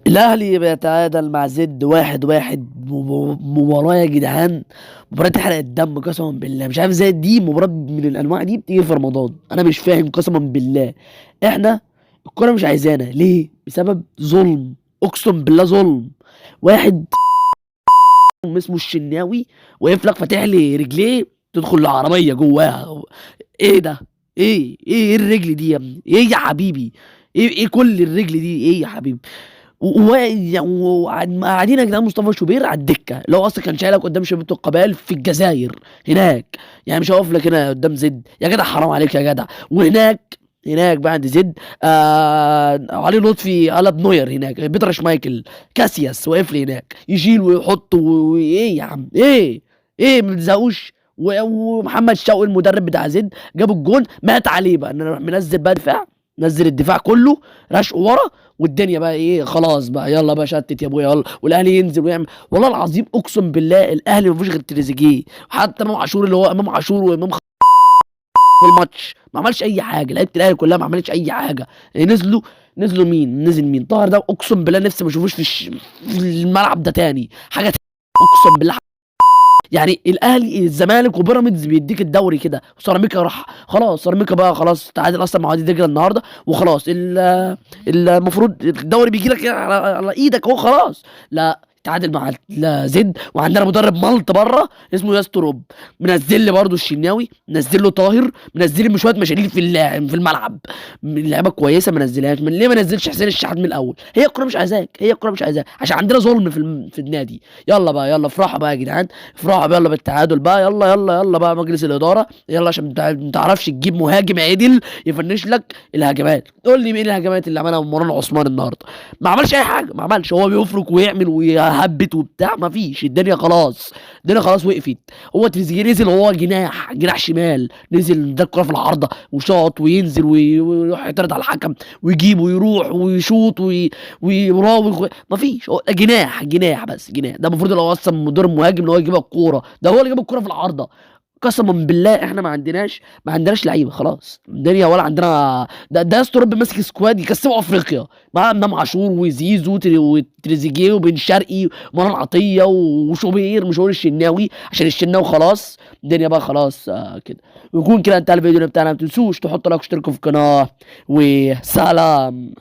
الاهلي بيتعادل مع زد 1-1. مباراة يا جدعان، مباراة تحرق الدم قسما بالله. مش عارف ازاي دي مباراة من الانواع دي بتيجي في رمضان، انا مش فاهم قسما بالله. احنا الكرة مش عايزانا ليه؟ بسبب ظلم، اقسم بالله ظلم. واحد اسمه الشناوي واقف لك فاتح لي رجليه تدخل العربية جواها. ايه ده؟ ايه الرجل دي يا ابني؟ ايه يا حبيبي؟ ايه كل الرجل دي؟ ايه يا حبيبي؟ وقاعدين يا جدعان مصطفى شوبير على الدكه، اللي هو اصلا كان شايلك قدام شبيبه القبائل في الجزائر هناك. يعني مش هقف لك هنا قدام زد يا جدع، حرام عليك يا جدع. وهناك بقى عند زد علي لطفي قلب نوير، هناك بيتر شمايكل كاسياس واقف لي هناك يشيل ويحط وايه يا عم؟ ايه ما بتزهقوش؟ ومحمد شوقي المدرب بتاع زد جاب الجون، مات عليه بقى ان انا اروح منزل بقى دفاع. نزل الدفاع كله رشق ورا، والدنيا بقى ايه خلاص بقى، يلا بقى شتت يا ابويا يلا، والاهلي ينزل ويعمل. والله العظيم اقسم بالله الاهلي ما فيهوش غير تريزيجيه، حتى امام عاشور اللي هو امام عاشور في الماتش ما عملش اي حاجه. لعيبه الاهلي كلها ما عملتش اي حاجه. نزلوا مين؟ نزل مين؟ طاهر ده اقسم بالله نفسي ما اشوفوش في الملعب ده تاني حاجه اقسم بالله. يعني الاهلي الزمالك وبيراميدز بيديك الدوري كده، وسيراميكا راح خلاص، سيراميكا بقى خلاص تعادل اصلا مع وادي دجله النهارده وخلاص. المفروض الدوري بيجي لك على ايدك اهو خلاص. لا تعادل مع زد، وعندنا مدرب ملط بره اسمه ياستروب، منزل لي برضه الشناوي، منزل له طاهر، منزل لي شويه مشاريع في الملعب. اللعيبه كويسه ما نزلهاش، من ليه ما نزلش حسين الشحات من الاول؟ هي الكوره مش عايزاك، هي الكوره مش عايزاك عشان عندنا ظلم في النادي. يلا بقى يلا افرحوا بقى يا جدعان، افرحوا بقى يلا بالتعادل بقى، يلا بقى مجلس الاداره يلا، عشان ما تعرفش تجيب مهاجم عدل يفنش لك الهجمات. تقول لي مين الهجمات اللي عملها مروان عثمان النهارده؟ ما عملش اي حاجه، ما عملش. هو بيفرك ويعمل ويهبط وبتاع، ما فيش. الدنيا خلاص، الدنيا خلاص وقفت. هو تريزيجيه نزل وهو جناح شمال، نزل ده الكره في العارضه وشاط وينزل ويروح يعترض على الحكم ويجيب ويروح ويشوط ويراوغ. ما فيش. هو جناح بس جناح. ده المفروض لو اصلا مدير مهاجم ان هو يجيب الكوره، ده هو اللي جاب الكوره في العارضه. قسما بالله احنا ما عندناش لعيبه خلاص الدنيا، ولا عندنا. ده استروب ماسك سكواد يكسبوا افريقيا مع امام عاشور وزيزو وتريزيجيه وبن شرقي ومروان عطيه وشوبير، مش هقول الشناوي عشان الشناوي خلاص. الدنيا بقى خلاص كده. ويكون كده انتهى الفيديو بتاعنا. ما تنسوش تحطوا لايك واشتركوا في القناه، وسلام.